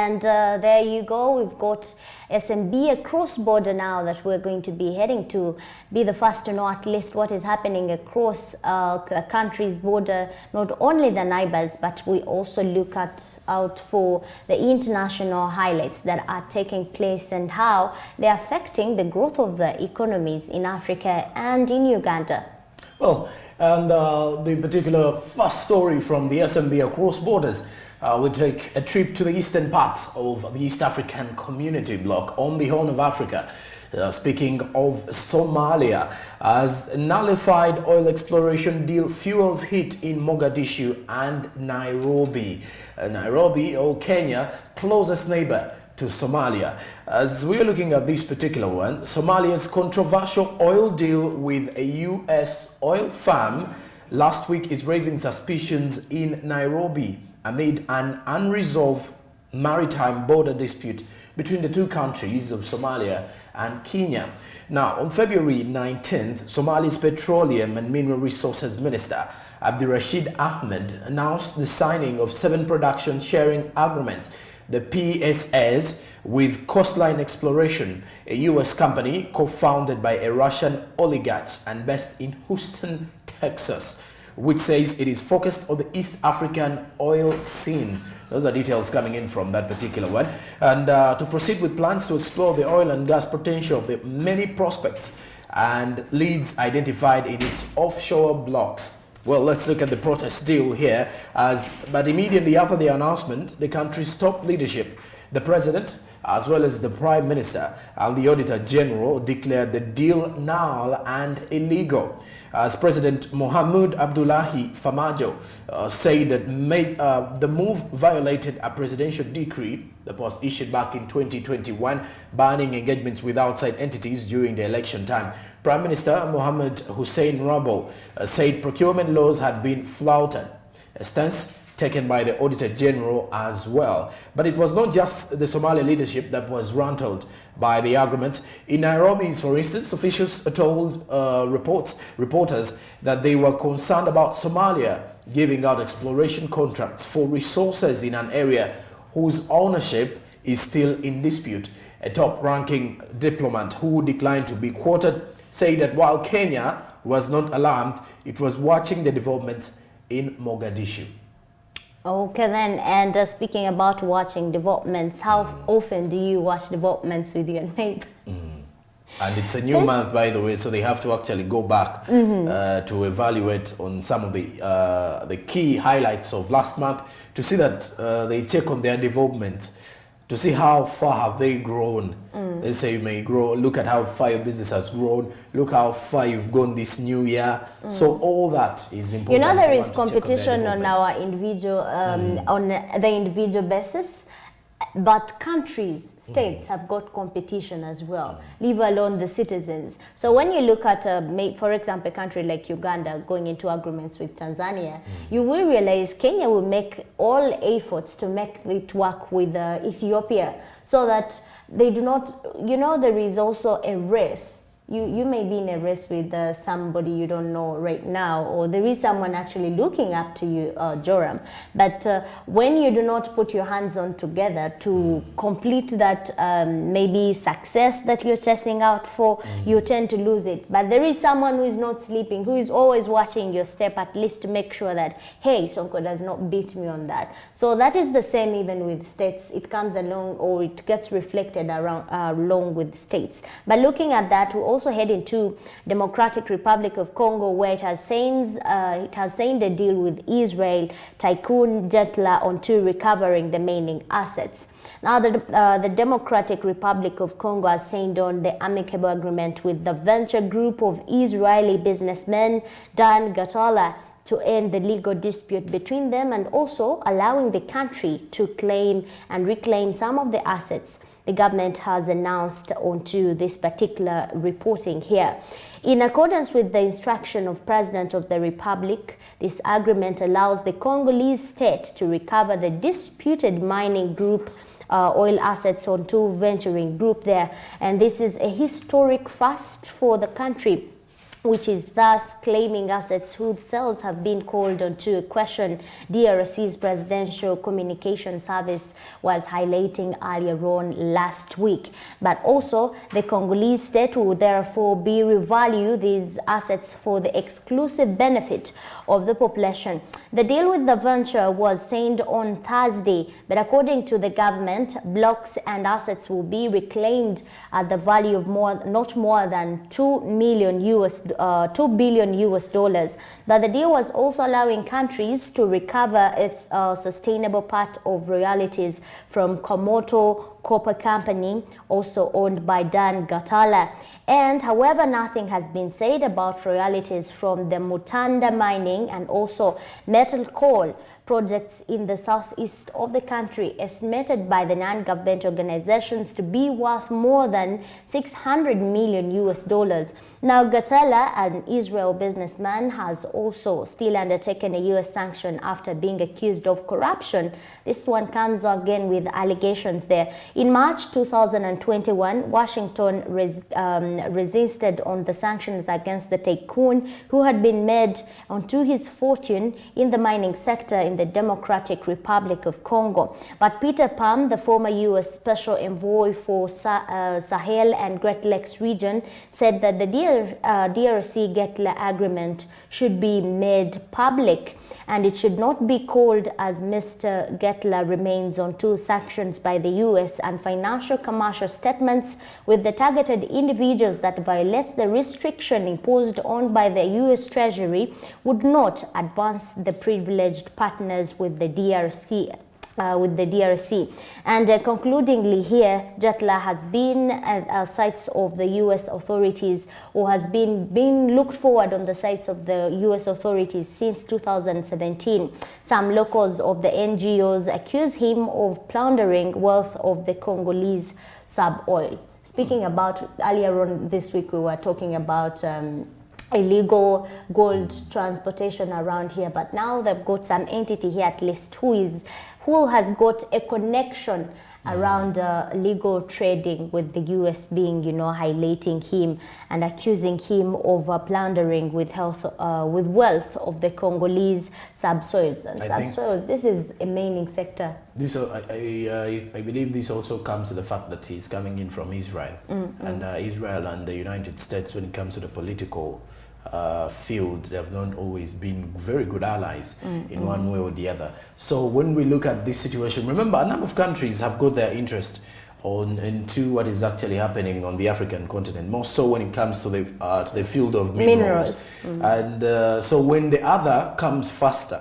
and there you go. We've got SMB, a cross-border now that we're going to be heading to, be the first to know at least what is happening across the country's border, not only the neighbors, but we also look out for the international highlights that are taking place and how they're affecting the growth of the economies in Africa and in Uganda. Well, and the particular first story from the SMB across borders, we take a trip to the eastern parts of the East African Community Bloc on the Horn of Africa. Speaking of Somalia, as nullified oil exploration deal fuels heat in Mogadishu and Nairobi. Nairobi, or Kenya, closest neighbor to Somalia. As we are looking at this particular one, Somalia's controversial oil deal with a U.S. oil firm last week is raising suspicions in Nairobi amid an unresolved maritime border dispute between the two countries of Somalia and Kenya. Now, on February 19th, Somalia's Petroleum and Mineral Resources Minister Abdirashid Ahmed announced the signing of 7 production sharing agreements, the PSAs, with Coastline Exploration, a U.S. company co-founded by a Russian oligarch and based in Houston, Texas, which says it is focused on the East African oil scene. Those are details coming in from that particular one. And to proceed with plans to explore the oil and gas potential of the many prospects and leads identified in its offshore blocks. Well, let's look at the protest deal here. But immediately after the announcement, the country's top leadership, the president, as well as the prime minister and the auditor general, declared the deal null and illegal. As President Mohamed Abdullahi Farmajo said that the move violated a presidential decree that was issued back in 2021 banning engagements with outside entities during the election time. Prime Minister Mohamed Hussein Rabol said procurement laws had been flouted, a stance taken by the Auditor General as well. But it was not just the Somali leadership that was rattled by the argument. In Nairobi, for instance, officials told reporters that they were concerned about Somalia giving out exploration contracts for resources in an area whose ownership is still in dispute. A top-ranking diplomat who declined to be quoted said that while Kenya was not alarmed, it was watching the developments in Mogadishu. Okay then, and speaking about watching developments, how often do you watch developments with your neighbor? And it's a new month, by the way, so they have to actually go back to evaluate on some of the key highlights of last month to see that they check on their development, to see how far have they grown. Let's say you may grow, look at how far your business has grown, look how far you've gone this new year. So all that is important. You know, there is competition on our individual, on the individual basis, but countries, states have got competition as well, leave alone the citizens. So when you look at, for example, a country like Uganda going into agreements with Tanzania, you will realize Kenya will make all efforts to make it work with Ethiopia, so that they do not, you know, there is also a race. You may be in a race with somebody you don't know right now, or there is someone actually looking up to you, Joram. But when you do not put your hands on together to complete that maybe success that you're chasing out for, you tend to lose it. But there is someone who is not sleeping, who is always watching your step, at least to make sure that, hey, Sonko does not beat me on that. So that is the same even with states. It comes along, or it gets reflected around along with states. But looking at that, we also head into Democratic Republic of Congo, where it has signed a deal with Israel, TYCOON, GERTLER, on to recovering the remaining assets. Now, the Democratic Republic of Congo has signed on the amicable agreement with the venture group of Israeli businessmen, GERTLER, to end the legal dispute between them, and also allowing the country to claim and reclaim some of the assets the government has announced onto this particular reporting here. In accordance with the instruction of President of the Republic, this agreement allows the Congolese state to recover the disputed mining group oil assets onto venturing group there. And this is a historic first for the country. which is thus claiming assets whose sales have been called into question, DRC's Presidential Communication Service was highlighting earlier on last week. But also, the Congolese state will therefore be revalue these assets for the exclusive benefit of the population. The deal with the venture was signed on Thursday, but according to the government, blocks and assets will be reclaimed at the value of not more than $2 billion US dollars. But the deal was also allowing countries to recover its sustainable part of royalties from Komoto Copper Company, also owned by Dan GERTLER. And however, nothing has been said about royalties from the Mutanda mining and also metal coal projects in the southeast of the country, estimated by the non-government organizations to be worth more than 600 million US dollars. Now, GERTLER, an Israel businessman, has also still undertaken a US sanction after being accused of corruption. This one comes again with allegations there. In March 2021, Washington resisted on the sanctions against the tycoon who had been made onto his fortune in the mining sector in the Democratic Republic of Congo. But Peter Palm, the former US Special Envoy for Sahel and Great Lakes region, said that the DRC GERTLER agreement should be made public and it should not be called as Mr. GERTLER remains on two sanctions by the US and financial commercial statements with the targeted individuals that violates the restriction imposed on by the US Treasury would not advance the privileged partners with the DRC. And concludingly here, GERTLER has been at sites of the US authorities, or has been looked forward on the sites of the US authorities since 2017. Some locals of the NGOs accuse him of plundering wealth of the Congolese sub-oil. Speaking about, earlier on this week we were talking about illegal gold transportation around here, but now they've got some entity here at least who has got a connection around legal trading with the US, being, highlighting him and accusing him of plundering with wealth of the Congolese subsoils and subsoils. This is a mining sector. This, I believe this also comes to the fact that he's coming in from Israel, and Israel and the United States, when it comes to the political field, they have not always been very good allies in one way or the other. So when we look at this situation, remember, a number of countries have got their interest into what is actually happening on the African continent, more so when it comes to the field of minerals. And so when the other comes faster,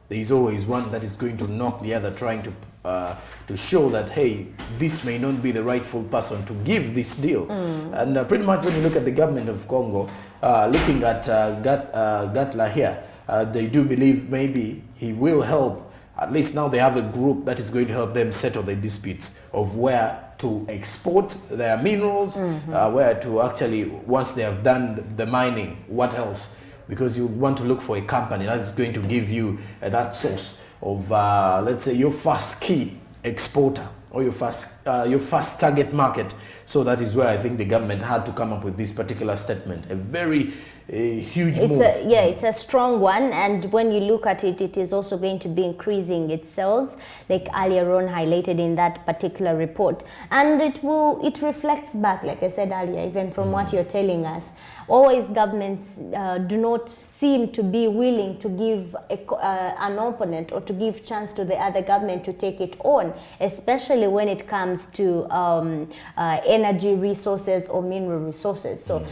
there is always one that is going to knock the other, trying to show that, hey, this may not be the rightful person to give this deal. And pretty much when you look at the government of Congo, looking at GERTLER here, they do believe maybe he will help. At least now they have a group that is going to help them settle the disputes of where to export their minerals, where to actually, once they have done the mining, what else? Because you want to look for a company that is going to give you that source of, let's say, your first key exporter or your first target market. So that is where I think the government had to come up with this particular statement. A very huge move. It's a strong one, and when you look at it, it is also going to be increasing its sales, like earlier on highlighted in that particular report. And it reflects back, like I said earlier, even from what you're telling us. Always governments do not seem to be willing to give an opponent or to give chance to the other government to take it on, especially when it comes to energy resources or mineral resources. So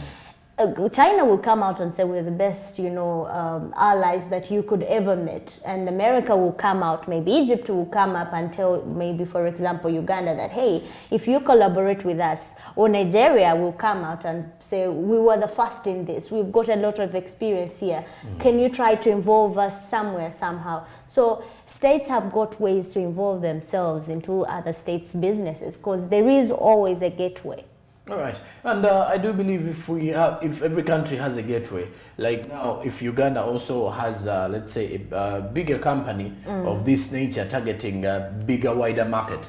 China will come out and say we're the best, allies that you could ever meet, and America will come out, maybe Egypt will come up and tell, maybe for example Uganda, that hey, if you collaborate with us, or Nigeria will come out and say we were the first in this, we've got a lot of experience here, can you try to involve us somewhere, somehow? So states have got ways to involve themselves into other states' businesses, because there is always a gateway. All right, and I do believe if every country has a gateway, like now, if Uganda also has, let's say, a bigger company of this nature targeting a bigger, wider market,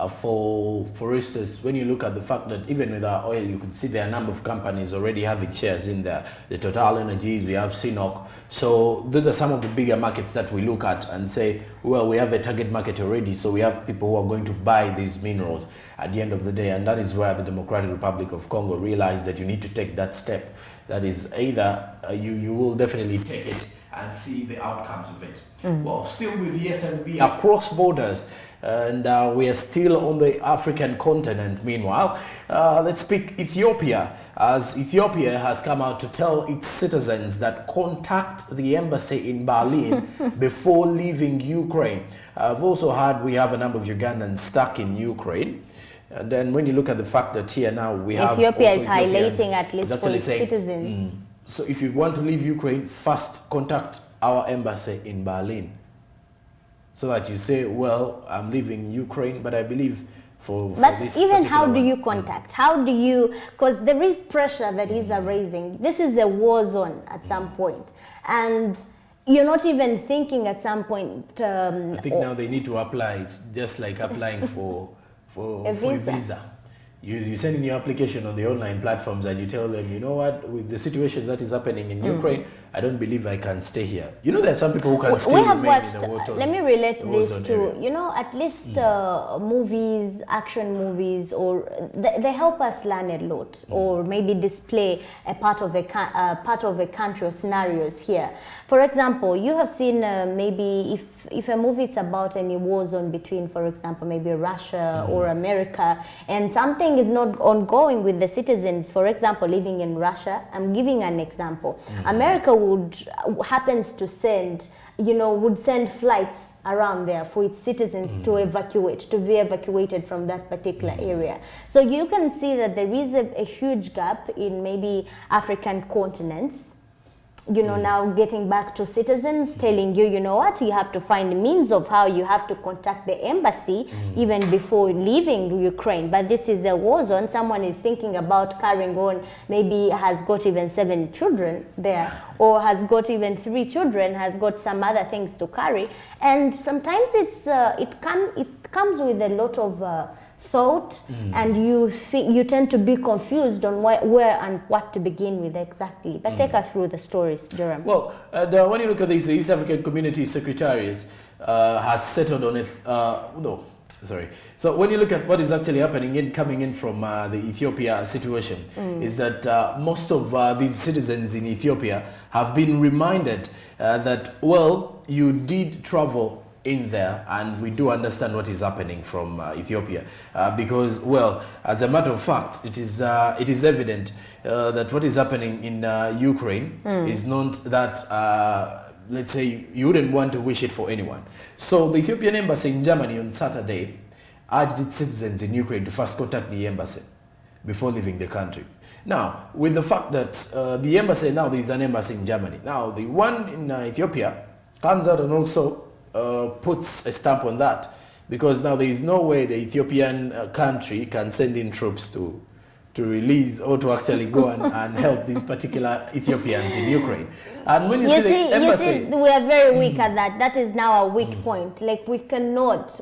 For instance, when you look at the fact that even with our oil, you can see there are a number of companies already having shares in there. The Total Energies, we have CNOOC. So those are some of the bigger markets that we look at and say, well, we have a target market already, so we have people who are going to buy these minerals at the end of the day. And that is where the Democratic Republic of Congo realized that you need to take that step. That is either you will definitely take it and see the outcomes of it. Well, still with the SMB across borders, and we are still on the African continent. Meanwhile, let's speak Ethiopia, as Ethiopia has come out to tell its citizens that contact the embassy in Berlin before leaving Ukraine. I've also heard we have a number of Ugandans stuck in Ukraine. And then when you look at the fact that here now we have Ethiopia is highlighting at least for its citizens. So if you want to leave Ukraine, first contact our embassy in Berlin. So that you say, well, I'm leaving Ukraine, but I believe for this even how do you contact? How do you, because there is pressure that is arising. This is a war zone at some point. And you're not even thinking at some point. I think now they need to apply. It's just like applying for a visa. You send in your application on the online platforms and you tell them, you know what, with the situations that is happening in Ukraine, I don't believe I can stay here. You know, there are some people who can still remain in the war zone. Let me relate this to, you know, at least movies, action movies, or they help us learn a lot, or maybe display a part of a country or scenarios here. For example, you have seen maybe if a movie is about any war zone between, for example, maybe Russia or America, and something is not ongoing with the citizens, for example, living in Russia. I'm giving an example. America happens to send, would send flights around there for its citizens to be evacuated from that particular area. So you can see that there is a huge gap in maybe African continents. Now getting back to citizens, telling you, you know what, you have to find means of how you have to contact the embassy even before leaving Ukraine. But this is a war zone. Someone is thinking about carrying on, maybe has got even 7 children there, or has got even 3 children, has got some other things to carry. And sometimes it comes with a lot of thought, and you tend to be confused on where and what to begin with exactly. But take us through the stories, Durham. Well, when you look at this, the East African Community Secretariat has settled on it. So when you look at what is actually happening coming in from the Ethiopia situation, is that most of these citizens in Ethiopia have been reminded that, well, you did travel in there, and we do understand what is happening from Ethiopia, because, well, as a matter of fact, it is evident that what is happening in Ukraine is not that, let's say, you wouldn't want to wish it for anyone. So the Ethiopian embassy in Germany on Saturday urged its citizens in Ukraine to first contact the embassy before leaving the country. Now, with the fact that the embassy, now there is an embassy in Germany, now the one in Ethiopia comes out and also puts a stamp on that, because now there is no way the Ethiopian country can send in troops to release or to actually go and help these particular Ethiopians in Ukraine. And when you see the embassy, we are very weak at that. That is now a weak point. Like we cannot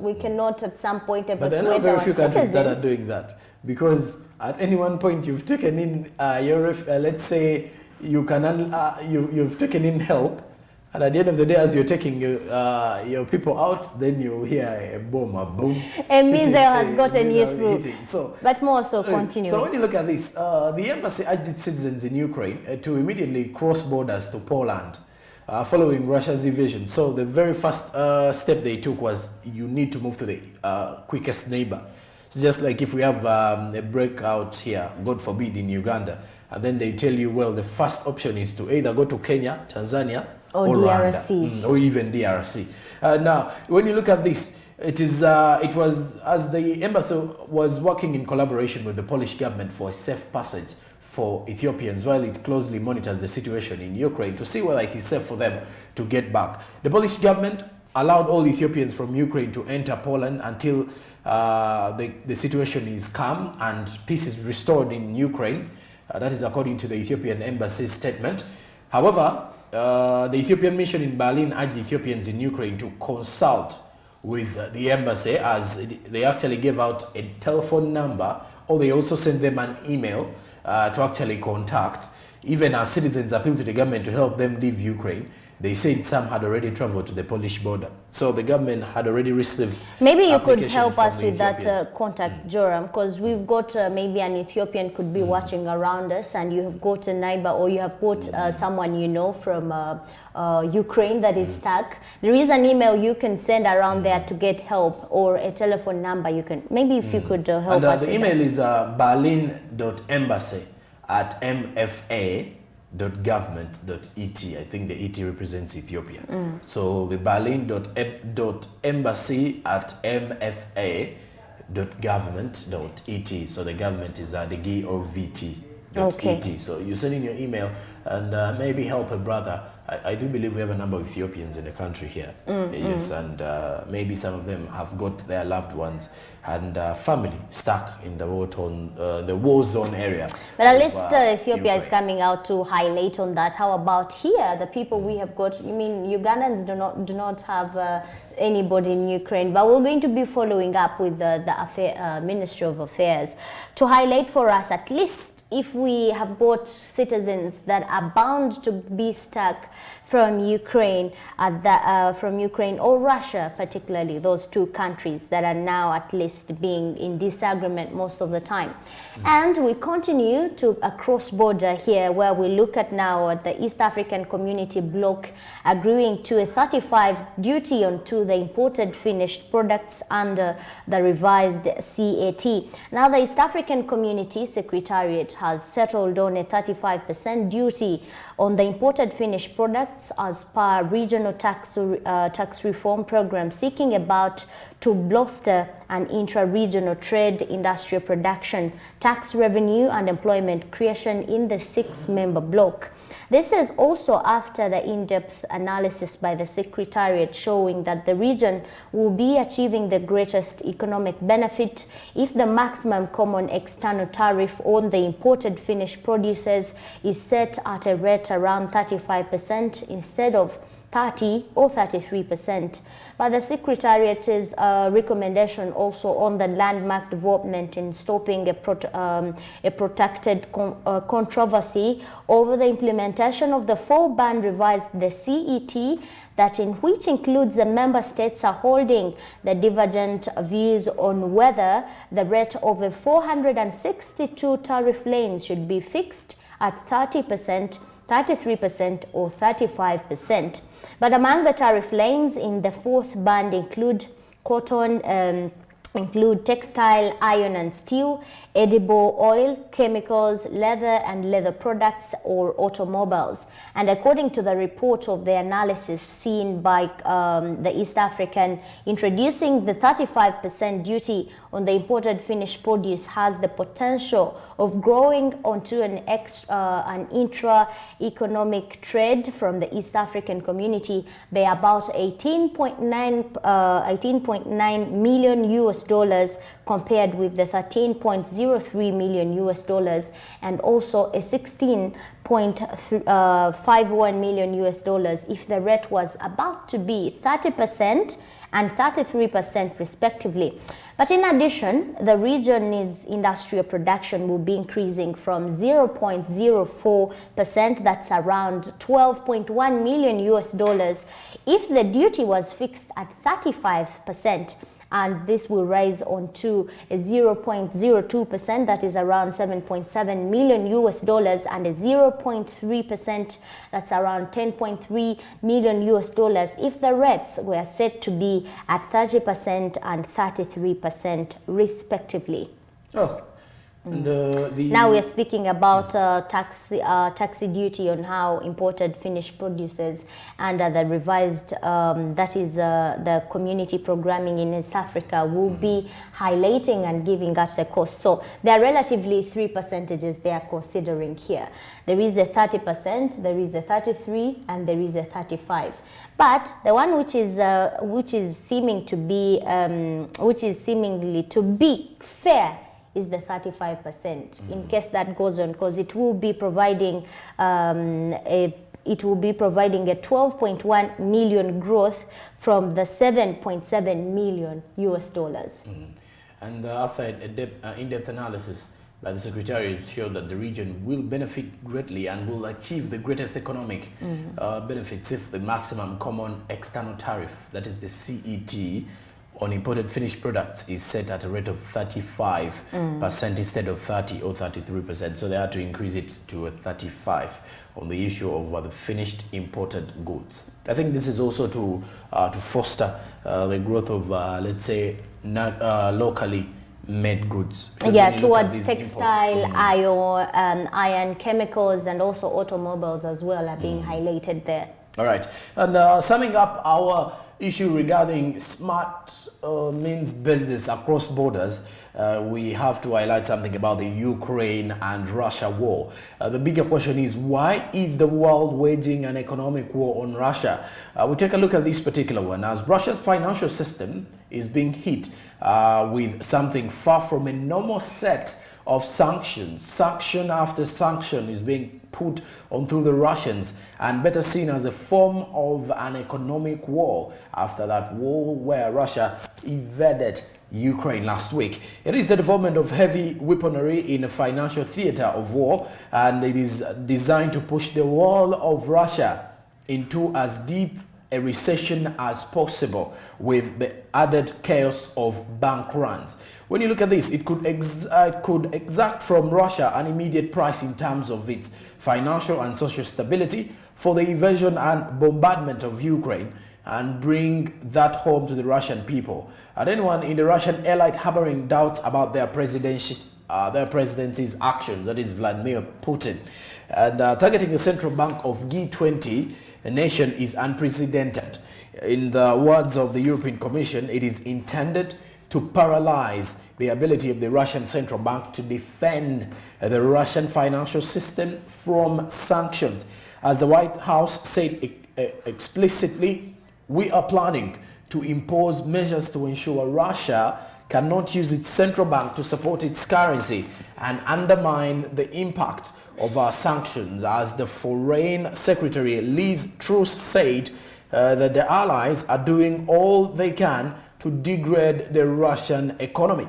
at some point evacuate our citizens. But there are not very few countries that are doing that, because at any one point you've taken in let's say you've taken in help. And at the end of the day, as you're taking your people out, then you hear a boom, a boom. A missile has gotten you through. So, but more so, continue. So when you look at this, the embassy urged its citizens in Ukraine to immediately cross borders to Poland following Russia's invasion. So the very first step they took was, you need to move to the quickest neighbor. It's just like if we have a breakout here, God forbid, in Uganda, and then they tell you, well, the first option is to either go to Kenya, Tanzania, or DRC, or even DRC. Now, when you look at this, it was as the embassy was working in collaboration with the Polish government for a safe passage for Ethiopians, while it closely monitors the situation in Ukraine to see whether it is safe for them to get back. The Polish government allowed all Ethiopians from Ukraine to enter Poland until the situation is calm and peace is restored in Ukraine. That is according to the Ethiopian embassy's statement. However, the Ethiopian mission in Berlin urged Ethiopians in Ukraine to consult with the embassy, as they actually gave out a telephone number, or they also sent them an email to actually contact. Even as citizens appealed to the government to help them leave Ukraine, they said some had already traveled to the Polish border. So the government had already received. Maybe you could help us with that contact, Joram, because we've got maybe an Ethiopian could be watching around us, and you have got a neighbor, or you have got someone you know from Ukraine that is stuck. There is an email you can send around there to get help, or a telephone number you can. Maybe if you could help us. The email is berlin.embassy@mfa.government.et. I think the ET represents Ethiopia. So the berlin.embassy@mfa.government.et. So the government is the govt.et. So you send in your email and maybe help a brother. I do believe we have a number of Ethiopians in the country here. Yes, and maybe some of them have got their loved ones and family stuck in the war zone area. But at least Ethiopia is coming out to highlight on that. How about here, the people we have got? I mean, Ugandans do not have anybody in Ukraine, but we're going to be following up with the Ministry of Affairs to highlight for us, at least if we have got citizens that are bound to be stuck from Ukraine, or Russia, particularly those two countries that are now at least being in disagreement most of the time. And we continue to across border here, where we look at now at the East African Community bloc agreeing to a 35 duty onto the imported finished products under the revised CAT. Now the East African Community Secretariat has settled on a 35% duty on the imported finished products as per regional tax reform program, seeking about to bolster an intra-regional trade, industrial production, tax revenue and employment creation in the 6-member bloc. This is also after the in-depth analysis by the Secretariat showing that the region will be achieving the greatest economic benefit if the maximum common external tariff on the imported finished produces is set at a rate around 35% instead of 30 or 33%. But the Secretariat's recommendation also on the landmark development in stopping a protracted controversy over the implementation of the 4-band revised the CET, that in which includes the member states are holding the divergent views on whether the rate of a 462 tariff lanes should be fixed at 30%, 33% or 35%. But among the tariff lanes in the 4th band include cotton, include textile, iron and steel, edible oil, chemicals, leather and leather products or automobiles. And according to the report of the analysis seen by the East African, introducing the 35% duty on the imported finished produce has the potential of growing onto an intra-economic trade from the East African community by about 18.9 million US dollars compared with the 13.03 million US dollars, and also a 16.51 million US dollars if the rate was about to be 30% and 33% respectively. But in addition, the region's industrial production will be increasing from 0.04%, that's around 12.1 million US dollars, if the duty was fixed at 35%. And this will rise on to a 0.02%, that is around 7.7 million US dollars, and a 0.3%, that's around 10.3 million US dollars if the rates were set to be at 30% and 33% respectively. Oh. Now we are speaking about taxi duty on how imported finished produces under the revised, that is the community programming in East Africa, will be highlighting and giving us a cost. So there are relatively 3 percentages they are considering here. There is a 30%, there is a 33%, and there is a 35%. But the one which is seemingly to be fair is the 35%, in case that goes on, because it will be providing a it will be providing a 12.1 million growth from the 7.7 million US dollars. And after in-depth analysis by the Secretary showed that the region will benefit greatly and will achieve the greatest economic benefits if the maximum common external tariff, that is the CET, on imported finished products is set at a rate of 35% instead of 30 or 33%. So they had to increase it to a 35 on the issue of the finished imported goods. I think this is also to foster the growth of, let's say, locally made goods. Yeah, towards textile, iron, chemicals, and also automobiles as well are being highlighted there. All right. And summing up our issue regarding smart means business across borders, we have to highlight something about the Ukraine and Russia war. The bigger question is, why is the world waging an economic war on Russia? We take a look at this particular one, as Russia's financial system is being hit with something far from a normal set of sanctions. Sanction after sanction is being put onto the Russians, and better seen as a form of an economic war after that war where Russia invaded Ukraine last week. It is the development of heavy weaponry in a financial theater of war, and it is designed to push the wall of Russia into as deep a recession as possible, with the added chaos of bank runs. When you look at this, it could exact from Russia an immediate price in terms of its financial and social stability for the invasion and bombardment of Ukraine, and bring that home to the Russian people. And anyone in the Russian elite harboring doubts about their president's actions, that is Vladimir Putin, and targeting the central bank of G20, a nation, is unprecedented. In the words of the European Commission, it is intended to paralyze the ability of the Russian central bank to defend the Russian financial system from sanctions. As the White House said explicitly, we are planning to impose measures to ensure Russia cannot use its central bank to support its currency and undermine the impact of our sanctions. As the Foreign Secretary Liz Truss said, that the allies are doing all they can to degrade the Russian economy.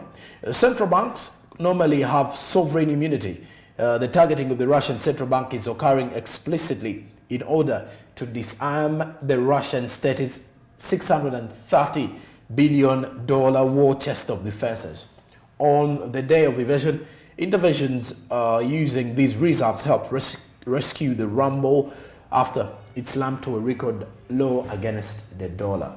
Central banks normally have sovereign immunity. The targeting of the Russian central bank is occurring explicitly in order to disarm the Russian state's $630 billion war chest of defenses. On the day of invasion, interventions using these reserves helped rescue the ruble after it slammed to a record low against the dollar.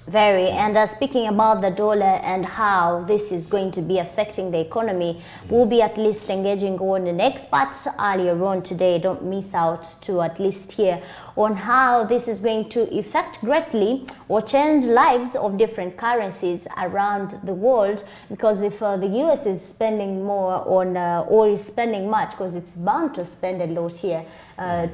Very. And speaking about the dollar and how this is going to be affecting the economy, we'll be at least engaging on an expert earlier on today. Don't miss out to at least hear on how this is going to affect greatly or change lives of different currencies around the world. Because if the US is spending more on or is spending much, because it's bound to spend a lot here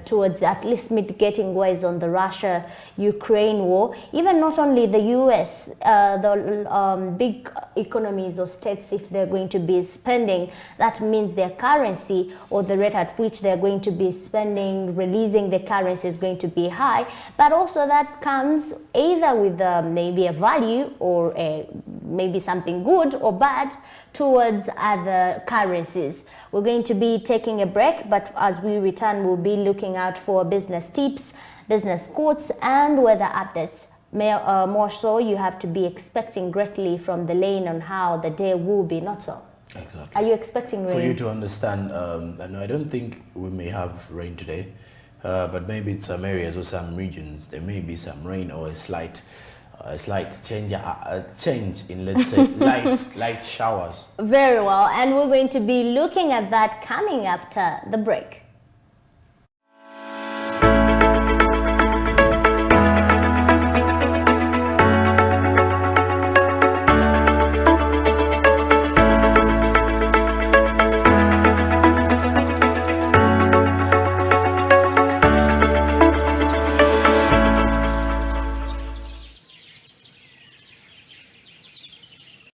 towards at least mitigating ways on the Russia-Ukraine war, even not only the US, the big economies or states, if they're going to be spending, that means their currency or the rate at which they're going to be spending, releasing the currency is going to be high. But also that comes either with maybe a value or maybe something good or bad towards other currencies. We're going to be taking a break, but as we return, we'll be looking out for business tips, business quotes, and weather updates. More so, you have to be expecting greatly from the lane on how the day will be, not so. Exactly. Are you expecting rain? For you to understand, no, I don't think we may have rain today, but maybe in some areas or some regions there may be some rain or a slight change in, let's say, light showers. Very well, and we're going to be looking at that coming after the break.